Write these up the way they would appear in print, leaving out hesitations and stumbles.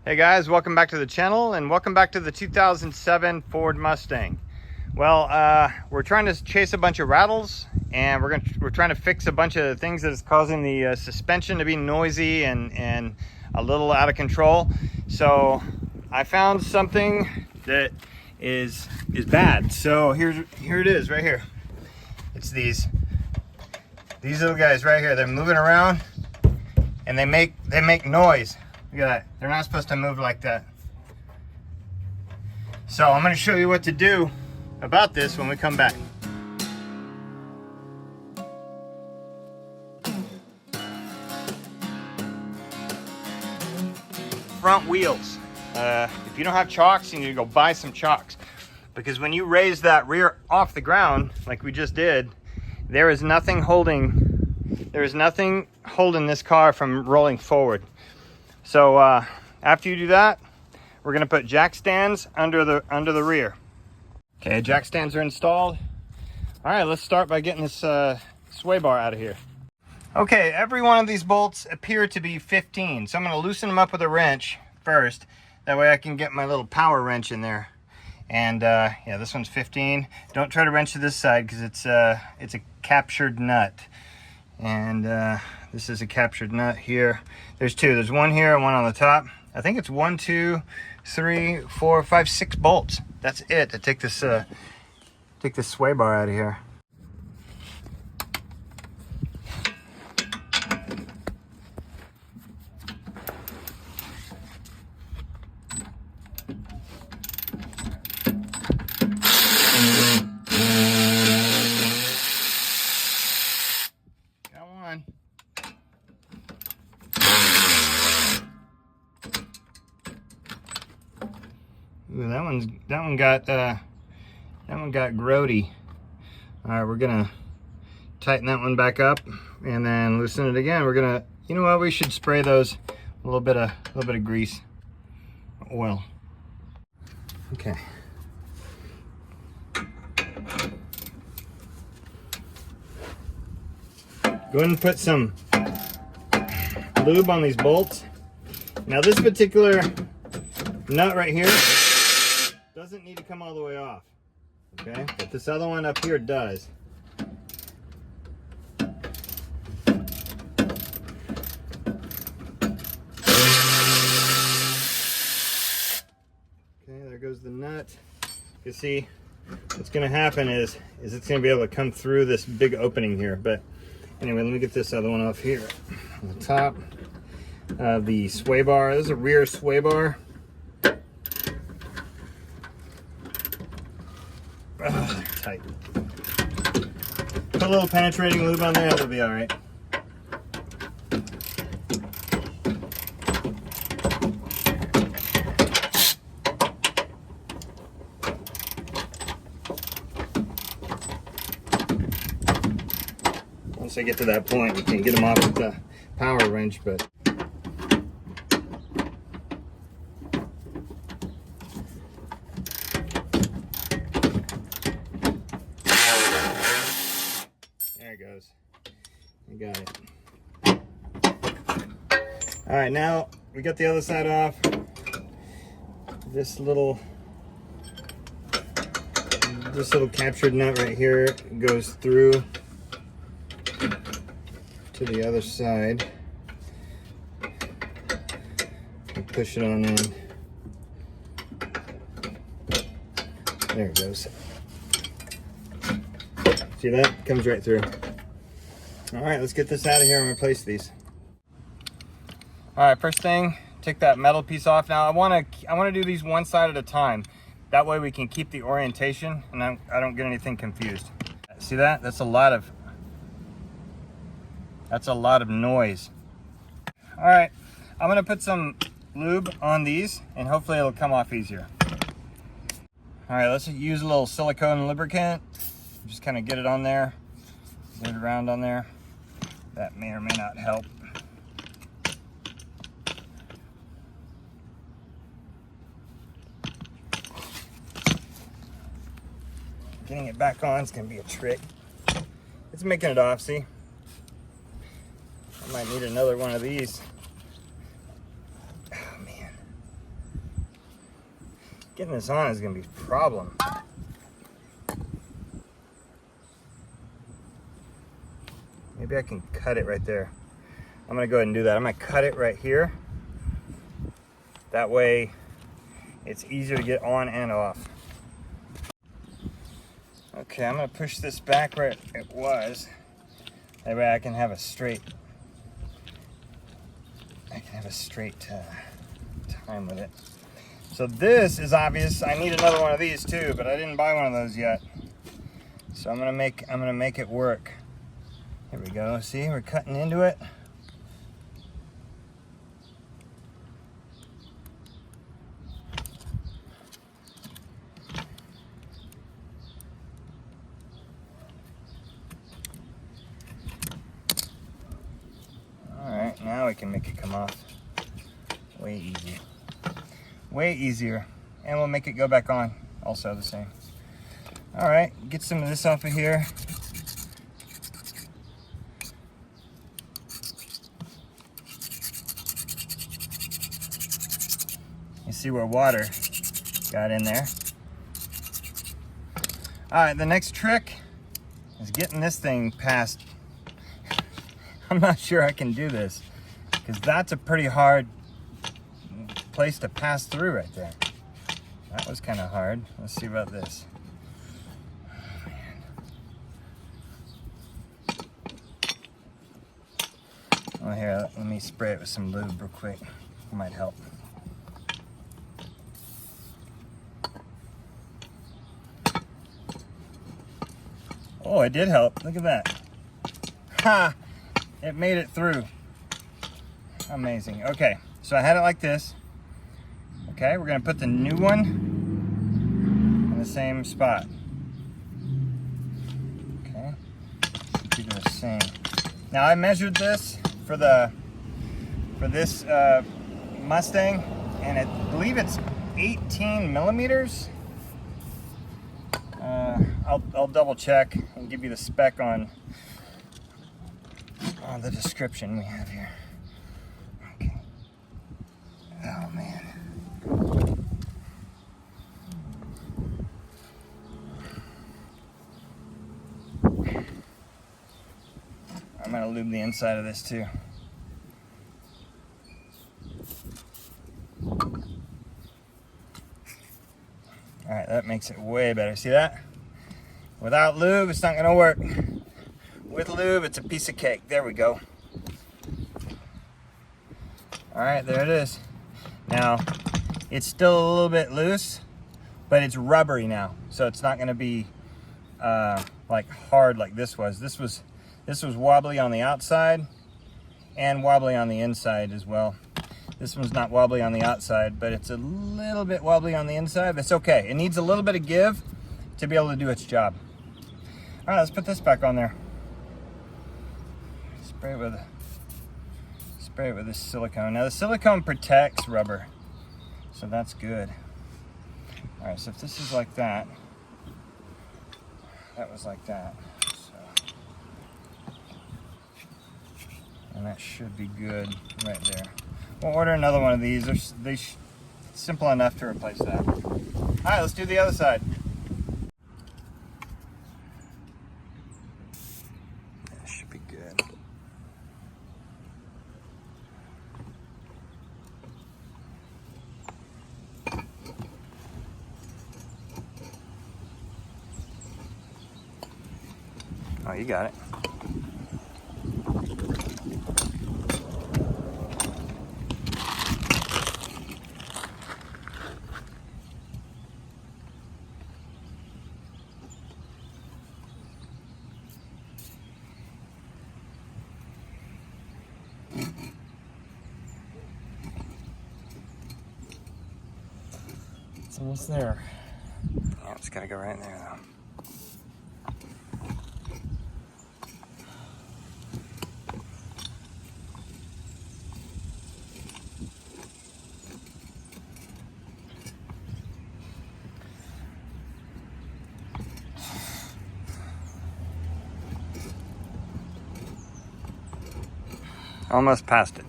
Hey guys, welcome back to the channel and welcome back to the 2007 Ford Mustang. Well, we're trying to chase a bunch of rattles and we're trying to fix a bunch of things that is causing the suspension to be noisy and a little out of control. So I found something that is bad. So here it is right here. It's these little guys right here. They're moving around and they make noise. Look at that. They're not supposed to move like that. So I'm going to show you what to do about this when we come back. Front wheels. If you don't have chocks, you need to go buy some chocks. Because when you raise that rear off the ground, like we just did, there is nothing holding this car from rolling forward. So after you do that, we're gonna put jack stands under the rear. Okay, jack stands are installed. All right, let's start by getting this sway bar out of here. Okay, every one of these bolts appear to be 15, so I'm gonna loosen them up with a wrench first. That way I can get my little power wrench in there. And yeah, this one's 15. Don't try to wrench to this side because it's a captured nut. And this is a captured nut here. There's two. There's one here and one on the top. I think it's 1, 2, 3, 4, 5, 6 bolts. That's it to take this sway bar out of here. Ooh, that one got grody. All right, we're gonna tighten that one back up and then loosen it again. We're gonna, you know what? We should spray those a little bit of grease, oil. Okay. Go ahead and put some lube on these bolts. Now this particular nut right here doesn't need to come all the way off, okay? But this other one up here does. Okay, there goes the nut. You see, what's gonna happen is it's gonna be able to come through this big opening here. But anyway, let me get this other one off here. On the top of the sway bar, this is a rear sway bar. Oh, tight. Put a little penetrating lube on there, it'll be all right. Once I get to that point, we can get them off with the power wrench, but there it goes. We got it. All right, now we got the other side off. This little captured nut right here goes through to the other side. And push it on in. There it goes. See that? Comes right through. All right, let's get this out of here and replace these. All right, first thing, take that metal piece off. Now I want to do these one side at a time. That way we can keep the orientation and I don't get anything confused. See that? That's a lot of noise. All right, I'm gonna put some lube on these and hopefully it'll come off easier. All right, let's use a little silicone lubricant. Just kind of get it on there, get it around on there. That may or may not help. Getting it back on is gonna be a trick. It's making it off, see? I might need another one of these. Oh man. Getting this on is gonna be a problem. Maybe I can cut it right there. I'm gonna go ahead and do that. I'm gonna cut it right here. That way it's easier to get on and off. Okay, I'm gonna push this back where it was. That way I can have a straight, time with it. So this is obvious. I need another one of these too, but I didn't buy one of those yet. So I'm gonna make it work. Here we go. See, we're cutting into it. Alright, now we can make it come off. Way easier. Way easier. And we'll make it go back on. Also the same. Alright, get some of this off of here. You see where water got in there. Alright, the next trick is getting this thing past. I'm not sure I can do this, because that's a pretty hard place to pass through right there. That was kind of hard. Let's see about this. Oh, man. Oh, here, let me spray it with some lube real quick. It might help. Oh, it did help. Look at that. Ha! It made it through. Amazing. Okay, so I had it like this. Okay, we're gonna put the new one in the same spot. Okay, do the same. Now I measured this for this Mustang, and I believe it's 18 millimeters. I'll double check and give you the spec on the description we have here. Okay. Oh man. I'm gonna lube the inside of this too. Alright, that makes it way better. See that? Without lube, it's not gonna work. With lube, it's a piece of cake. There we go. Alright, there it is. Now, it's still a little bit loose, but it's rubbery now. So it's not gonna be like hard like this was. This was wobbly on the outside and wobbly on the inside as well. This one's not wobbly on the outside, but it's a little bit wobbly on the inside. That's okay. It needs a little bit of give to be able to do its job. All right, let's put this back on there. Spray it with this silicone. Now the silicone protects rubber, so that's good. All right, so if this is like that, that was like that. So, and that should be good right there. We'll order another one of these. They're simple enough to replace that. All right, let's do the other side. That should be good. Oh, you got it. It's almost there. Yeah, it's gotta go right in there though. Almost past it.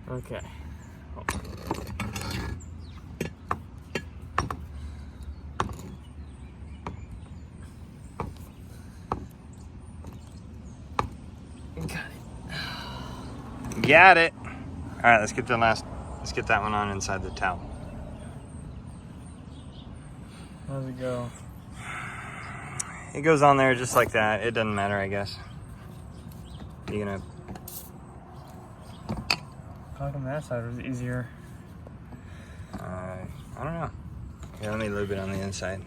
Okay, Got it. All right, let's get that one on inside the towel. How's it go? It goes on there just like that. It doesn't matter, I guess. You gonna? How come that side was easier? I don't know. Yeah, let me lube it on the inside.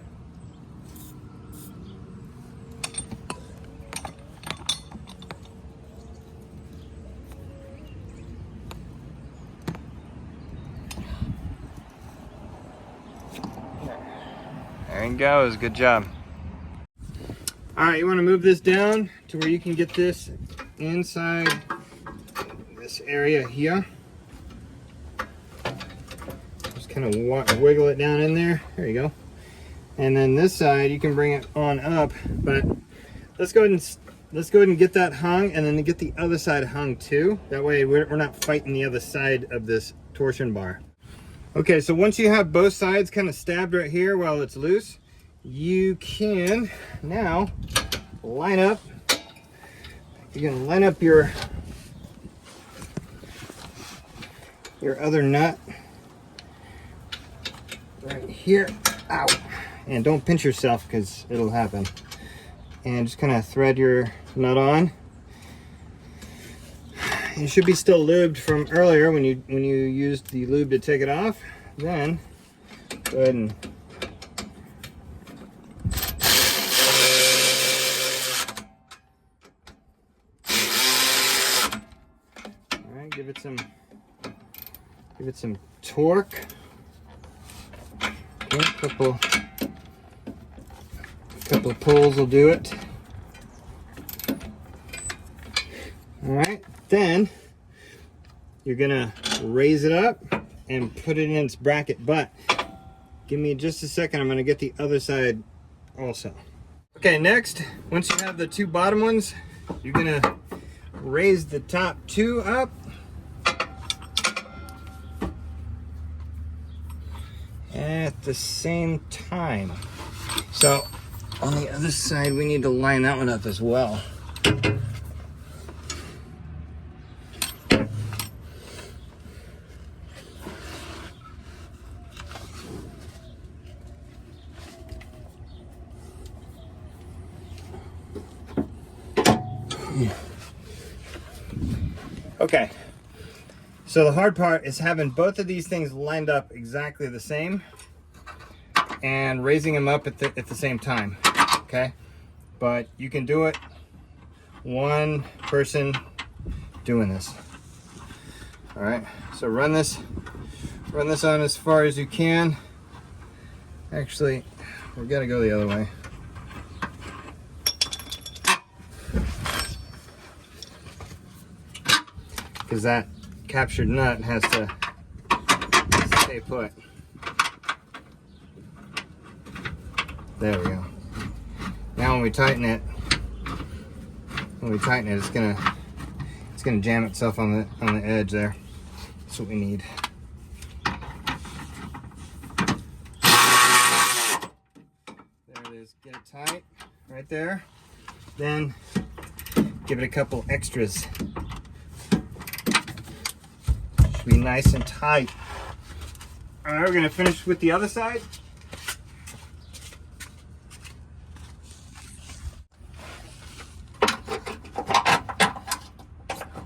There he goes. Good job. All right, you want to move this down to where you can get this inside this area here. Just kind of wiggle it down in there. There you go. And then this side, you can bring it on up. But let's go ahead and get that hung, and then get the other side hung too. That way, we're not fighting the other side of this torsion bar. Okay, so once you have both sides kind of stabbed right here while it's loose, you can now line up. You can line up your other nut right here. Ow! And don't pinch yourself because it'll happen. And just kind of thread your nut on. It should be still lubed from earlier when you used the lube to take it off. Then go ahead and give it some torque. Okay, a couple of pulls will do it. All right, then you're gonna raise it up and put it in its bracket, but give me just a second. I'm gonna get the other side also. Okay, next, once you have the two bottom ones, you're gonna raise the top two up. At the same time. So on the other side, we need to line that one up as well. Okay, so the hard part is having both of these things lined up exactly the same and raising them up at the same time, okay? But you can do it one person doing this. All right, so run this on as far as you can. Actually, we gotta go the other way. Because that captured nut has to stay put. There we go. Now when we tighten it, it's gonna jam itself on the edge there. That's what we need. There it is. Get it tight right there. Then give it a couple extras. Be nice and tight. All right, we're gonna finish with the other side.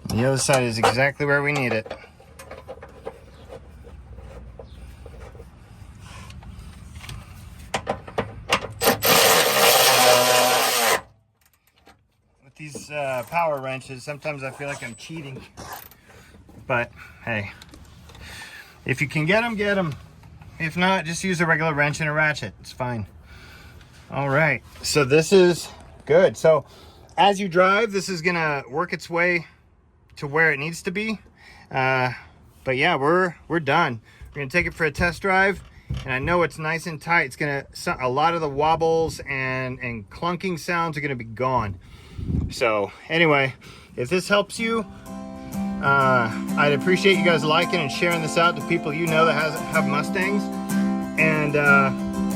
The other side is exactly where we need it. With these power wrenches, sometimes I feel like I'm cheating. But hey, if you can get them, get them. If not, just use a regular wrench and a ratchet. It's fine. All right, so this is good. So as you drive, this is gonna work its way to where it needs to be. But yeah, we're done. We're gonna take it for a test drive, and I know it's nice and tight. It's gonna, a lot of the wobbles and clunking sounds are gonna be gone. So anyway, if this helps you, I'd appreciate you guys liking and sharing this out to people you know that have Mustangs. And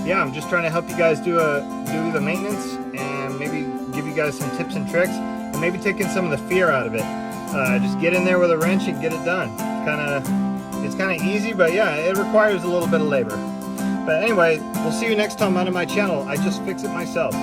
yeah, I'm just trying to help you guys do the maintenance and maybe give you guys some tips and tricks and maybe taking some of the fear out of it. Just get in there with a wrench and get it done. It's kind of easy, but yeah, it requires a little bit of labor. But anyway, we'll see you next time on my channel. I just fix it myself.